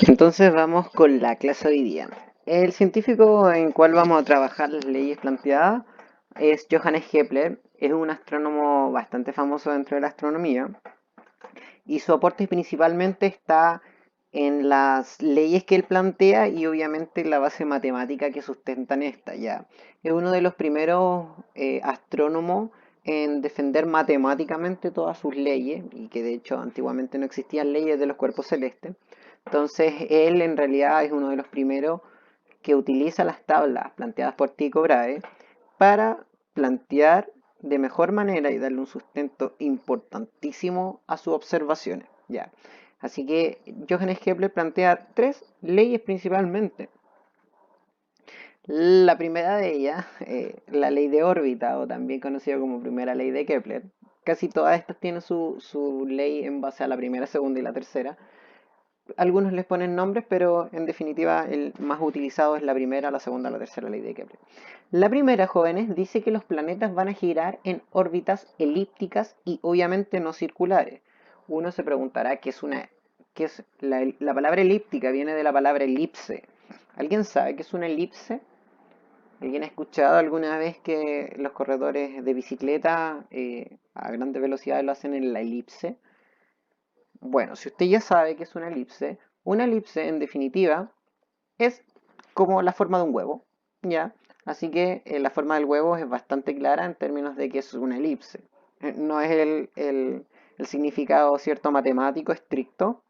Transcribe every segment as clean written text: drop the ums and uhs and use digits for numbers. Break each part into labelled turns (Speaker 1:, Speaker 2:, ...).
Speaker 1: Entonces vamos con la clase de hoy día. El científico en cual vamos a trabajar las leyes planteadas es Johannes Kepler. Es un astrónomo bastante famoso dentro de la astronomía y su aporte principalmente está en las leyes que él plantea y obviamente la base matemática que sustentan esta. Ya es uno de los primeros astrónomos en defender matemáticamente todas sus leyes y que de hecho antiguamente no existían leyes de los cuerpos celestes. Entonces él en realidad es uno de los primeros que utiliza las tablas planteadas por Tycho Brahe para plantear de mejor manera y darle un sustento importantísimo a sus observaciones. Ya. Así que Johannes Kepler plantea tres leyes principalmente. La primera de ellas, la ley de órbita, o también conocida como primera ley de Kepler. Casi todas estas tienen su ley en base a la primera, segunda y la tercera. Algunos les ponen nombres, pero en definitiva el más utilizado es la primera, la segunda, la tercera ley de Kepler. La primera, jóvenes, dice que los planetas van a girar en órbitas elípticas y obviamente no circulares. Uno se preguntará qué es la palabra elíptica, viene de la palabra elipse. ¿Alguien sabe qué es una elipse? ¿Alguien ha escuchado alguna vez que los corredores de bicicleta a grandes velocidades lo hacen en la elipse? Bueno, si usted ya sabe que es una elipse en definitiva es como la forma de un huevo, ¿ya? Así que la forma del huevo es bastante clara en términos de que es una elipse. No es el significado cierto matemático estricto,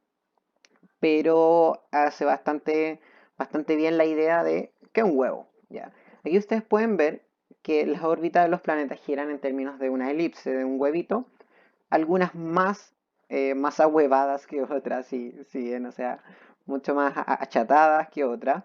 Speaker 1: pero hace bastante bien la idea de que es un huevo, ¿ya? Aquí ustedes pueden ver que las órbitas de los planetas giran en términos de una elipse, de un huevito, algunas más ahuevadas que otras, si bien, o sea, mucho más achatadas que otras.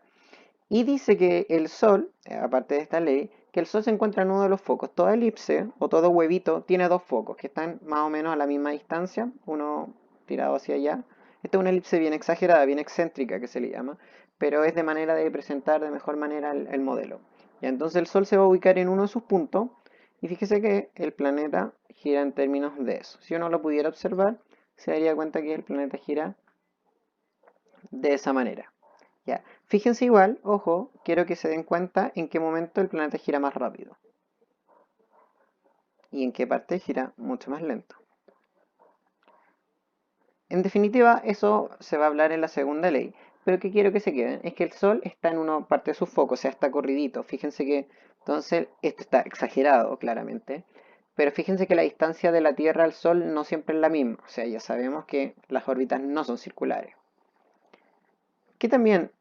Speaker 1: Y dice que el Sol, aparte de esta ley, que el Sol se encuentra en uno de los focos. Toda elipse o todo huevito tiene dos focos que están más o menos a la misma distancia, uno tirado hacia allá. Esta es una elipse bien exagerada, bien excéntrica que se le llama, pero es de manera de presentar de mejor manera el modelo. Y entonces el Sol se va a ubicar en uno de sus puntos y fíjese que el planeta gira en términos de eso. Si uno lo pudiera observar, se daría cuenta que el planeta gira de esa manera. Ya. Fíjense igual, ojo, quiero que se den cuenta en qué momento el planeta gira más rápido y en qué parte gira mucho más lento. En definitiva, eso se va a hablar en la segunda ley, pero que quiero que se queden es que el Sol está en una parte de su foco, o sea, está corridito. Fíjense que entonces esto está exagerado, claramente, pero fíjense que la distancia de la Tierra al Sol no siempre es la misma, o sea, ya sabemos que las órbitas no son circulares. ¿Qué también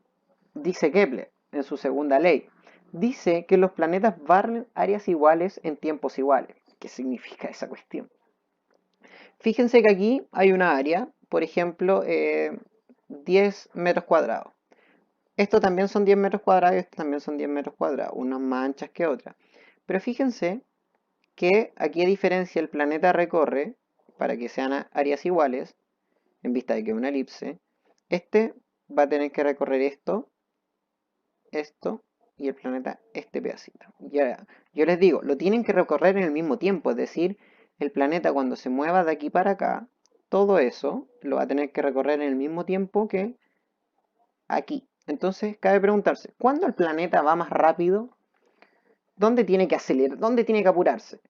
Speaker 1: dice Kepler en su segunda ley? Dice que los planetas barren áreas iguales en tiempos iguales. ¿Qué significa esa cuestión? Fíjense que aquí hay una área, por ejemplo, 10 metros cuadrados. Esto también son 10 metros cuadrados y esto también son 10 metros cuadrados, unas más anchas que otras. Pero fíjense que aquí a diferencia el planeta recorre, para que sean áreas iguales, en vista de que es una elipse, este va a tener que recorrer esto y el planeta este pedacito. Ya, yo les digo, lo tienen que recorrer en el mismo tiempo, es decir, el planeta cuando se mueva de aquí para acá, todo eso lo va a tener que recorrer en el mismo tiempo que aquí. Entonces, cabe preguntarse, ¿cuándo el planeta va más rápido? ¿Dónde tiene que acelerar? ¿Dónde tiene que apurarse?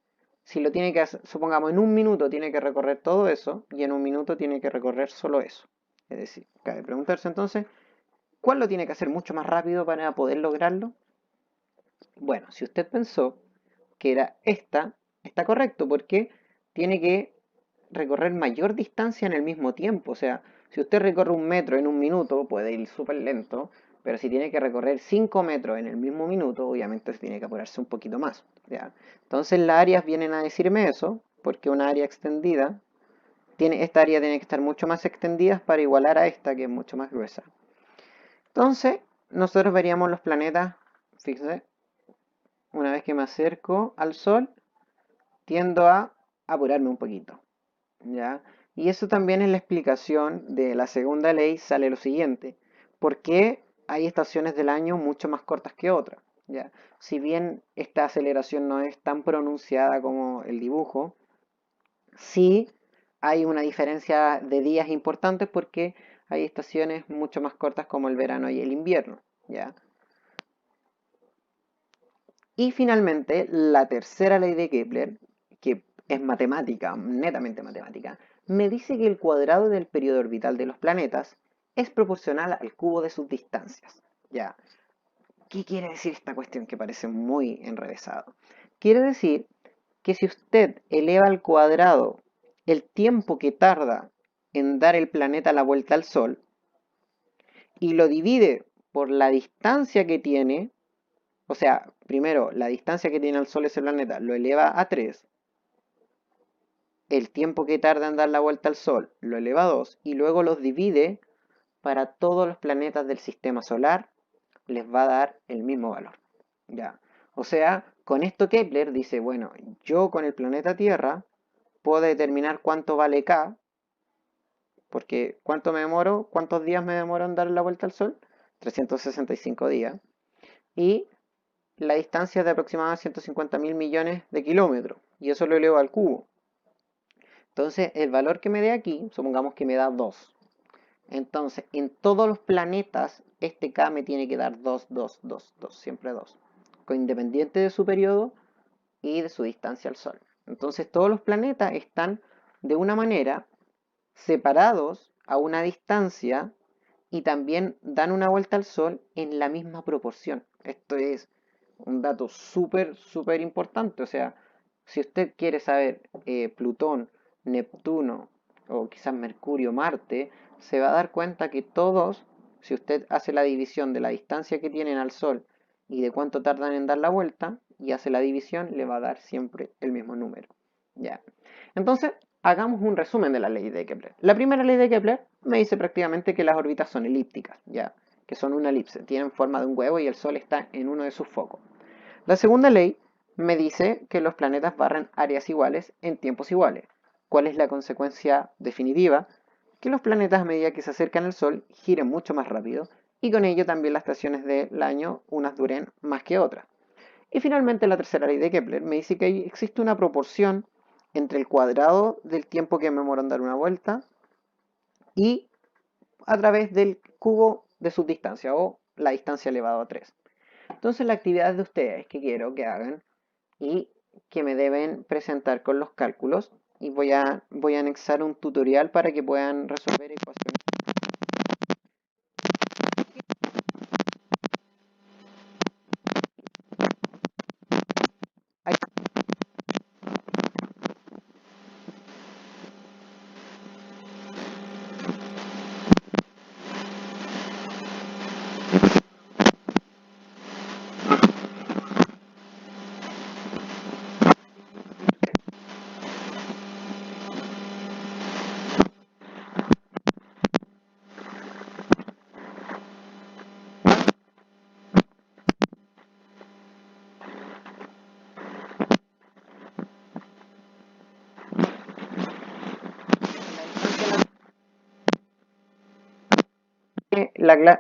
Speaker 1: Si lo tiene que hacer, supongamos, en un minuto tiene que recorrer todo eso y en un minuto tiene que recorrer solo eso. Es decir, cabe preguntarse entonces, ¿cuál lo tiene que hacer mucho más rápido para poder lograrlo? Bueno, si usted pensó que era esta, está correcto porque tiene que recorrer mayor distancia en el mismo tiempo. O sea, si usted recorre un metro en un minuto, puede ir súper lento, pero si tiene que recorrer 5 metros en el mismo minuto, obviamente se tiene que apurarse un poquito más. ¿Ya? Entonces las áreas vienen a decirme eso, porque una área extendida, esta área tiene que estar mucho más extendida para igualar a esta, que es mucho más gruesa. Entonces, nosotros veríamos los planetas, fíjense, una vez que me acerco al Sol, tiendo a apurarme un poquito, ¿ya? Y eso también es la explicación de la segunda ley, sale lo siguiente. ¿Por qué hay estaciones del año mucho más cortas que otras? ¿Ya? Si bien esta aceleración no es tan pronunciada como el dibujo, sí hay una diferencia de días importantes porque hay estaciones mucho más cortas como el verano y el invierno, ¿ya? Y finalmente, la tercera ley de Kepler, que es matemática, netamente matemática, me dice que el cuadrado del periodo orbital de los planetas es proporcional al cubo de sus distancias. ¿Ya? ¿Qué quiere decir esta cuestión que parece muy enrevesado? Quiere decir que si usted eleva al cuadrado el tiempo que tarda en dar el planeta la vuelta al Sol y lo divide por la distancia que tiene, o sea, primero la distancia que tiene al Sol ese planeta lo eleva a 3, el tiempo que tarda en dar la vuelta al Sol lo eleva a 2 y luego los divide para todos los planetas del sistema solar, les va a dar el mismo valor. ¿Ya? O sea, con esto Kepler dice, bueno, yo con el planeta Tierra puedo determinar cuánto vale K, porque ¿cuánto me demoro? ¿Cuántos días me demoro en dar la vuelta al Sol? 365 días. Y la distancia es de aproximadamente 150 mil millones de kilómetros. Y eso lo elevo al cubo. Entonces, el valor que me dé aquí, supongamos que me da 2. Entonces, en todos los planetas, este K me tiene que dar 2, 2, 2, 2, siempre 2. Independiente de su periodo y de su distancia al Sol. Entonces, todos los planetas están de una manera separados a una distancia y también dan una vuelta al Sol en la misma proporción. Esto es un dato súper, súper importante. O sea, si usted quiere saber Plutón, Neptuno o quizás Mercurio, Marte, se va a dar cuenta que todos, si usted hace la división de la distancia que tienen al Sol y de cuánto tardan en dar la vuelta, y hace la división, le va a dar siempre el mismo número. ¿Ya? Entonces, hagamos un resumen de la ley de Kepler. La primera ley de Kepler me dice prácticamente que las órbitas son elípticas, ¿ya? Que son una elipse, tienen forma de un huevo y el Sol está en uno de sus focos. La segunda ley me dice que los planetas barren áreas iguales en tiempos iguales. ¿Cuál es la consecuencia definitiva? Que los planetas a medida que se acercan al Sol giren mucho más rápido y con ello también las estaciones del año unas duren más que otras. Y finalmente la tercera ley de Kepler me dice que existe una proporción entre el cuadrado del tiempo que me demora en dar una vuelta y a través del cubo de subdistancia o la distancia elevado a 3. Entonces la actividad de ustedes que quiero que hagan y que me deben presentar con los cálculos y voy a anexar un tutorial para que puedan resolver ecuaciones.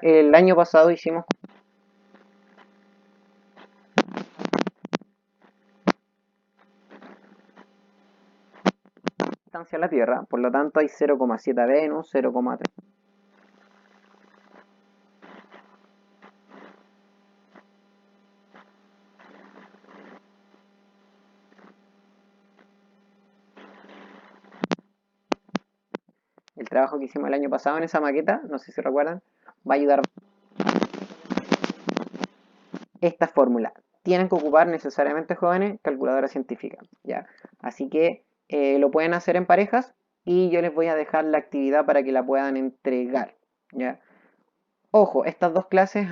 Speaker 1: El año pasado hicimos distancia a la Tierra, por lo tanto hay 0,7 a Venus, 0,3. El trabajo que hicimos el año pasado en esa maqueta, no sé si recuerdan, va a ayudar esta fórmula. Tienen que ocupar necesariamente, jóvenes, calculadora científica, ¿ya? Así que lo pueden hacer en parejas y yo les voy a dejar la actividad para que la puedan entregar, ¿ya? Ojo, estas dos clases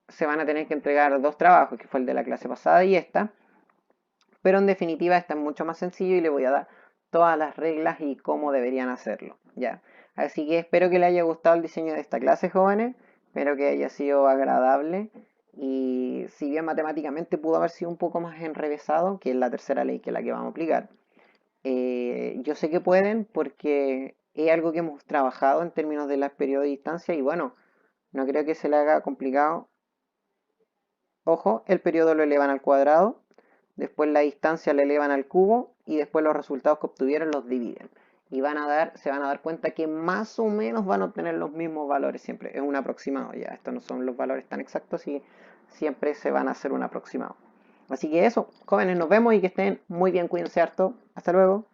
Speaker 1: se van a tener que entregar dos trabajos, que fue el de la clase pasada y esta, pero en definitiva esta es mucho más sencillo y le voy a dar todas las reglas y cómo deberían hacerlo, ¿ya? Así que espero que les haya gustado el diseño de esta clase, jóvenes, espero que haya sido agradable y si bien matemáticamente pudo haber sido un poco más enrevesado, que es la tercera ley que es la que vamos a aplicar, yo sé que pueden porque es algo que hemos trabajado en términos de los periodos de distancia y bueno, no creo que se le haga complicado. Ojo, el periodo lo elevan al cuadrado, después la distancia la elevan al cubo y después los resultados que obtuvieron los dividen. y se van a dar cuenta que más o menos van a obtener los mismos valores siempre. Es un aproximado ya, estos no son los valores tan exactos y siempre se van a hacer un aproximado. Así que eso, jóvenes, nos vemos y que estén muy bien, cuídense harto. Hasta luego.